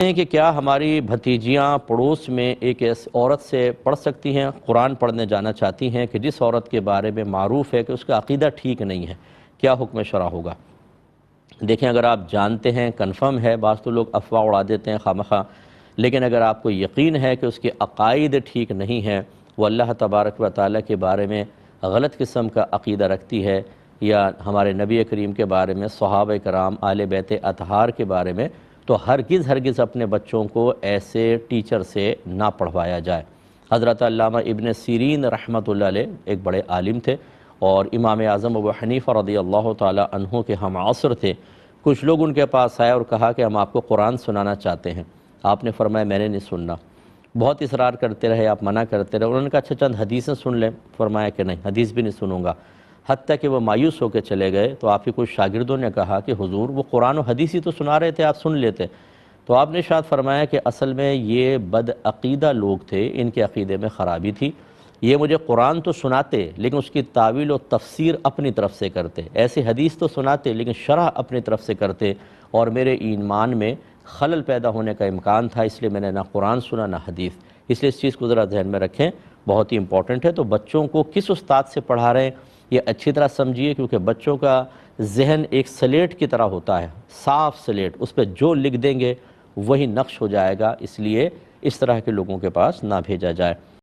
ہیں کہ کیا ہماری بھتیجیاں پڑوس میں ایک ایسی عورت سے پڑھ سکتی ہیں؟ قرآن پڑھنے جانا چاہتی ہیں کہ جس عورت کے بارے میں معروف ہے کہ اس کا عقیدہ ٹھیک نہیں ہے، کیا حکم شرع ہوگا؟ دیکھیں، اگر آپ جانتے ہیں، کنفرم ہے، بعض تو لوگ افواہ اڑا دیتے ہیں خواہ، لیکن اگر آپ کو یقین ہے کہ اس کے عقائد ٹھیک نہیں ہیں، وہ اللہ تبارک و تعالیٰ کے بارے میں غلط قسم کا عقیدہ رکھتی ہے، یا ہمارے نبی کریم کے بارے میں، صحابہ کرام، آل بیت اطہار کے بارے میں، تو ہرگز اپنے بچوں کو ایسے ٹیچر سے نہ پڑھوایا جائے۔ حضرت علامہ ابن سیرین رحمۃ اللہ علیہ ایک بڑے عالم تھے، اور امام اعظم ابو حنیفہ رضی اللہ تعالی عنہ کے ہم عصر تھے۔ کچھ لوگ ان کے پاس آئے اور کہا کہ ہم آپ کو قرآن سنانا چاہتے ہیں۔ آپ نے فرمایا میں نے نہیں سننا۔ بہت اصرار کرتے رہے، آپ منع کرتے رہے۔ انہوں نے کہا اچھا چند حدیثیں سن لیں۔ فرمایا کہ نہیں، حدیث بھی نہیں سنوں گا۔ حتیٰ کہ وہ مایوس ہو کے چلے گئے تو آپ کے کچھ شاگردوں نے کہا کہ حضور وہ قرآن و حدیث ہی تو سنا رہے تھے، آپ سن لیتے۔ تو آپ نے ارشاد فرمایا کہ اصل میں یہ بد عقیدہ لوگ تھے، ان کے عقیدے میں خرابی تھی۔ یہ مجھے قرآن تو سناتے لیکن اس کی تعویل و تفسیر اپنی طرف سے کرتے، ایسے حدیث تو سناتے لیکن شرح اپنی طرف سے کرتے، اور میرے ایمان میں خلل پیدا ہونے کا امکان تھا، اس لیے میں نے نہ قرآن سنا نہ حدیث۔ اس لیے اس چیز کو ذرا ذہن میں رکھیں، بہت ہی امپورٹنٹ ہے۔ تو بچوں کو کس استاد سے پڑھا رہے ہیں یہ اچھی طرح سمجھیے، کیونکہ بچوں کا ذہن ایک سلیٹ کی طرح ہوتا ہے، صاف سلیٹ، اس پہ جو لکھ دیں گے وہی نقش ہو جائے گا، اس لیے اس طرح کے لوگوں کے پاس نہ بھیجا جائے۔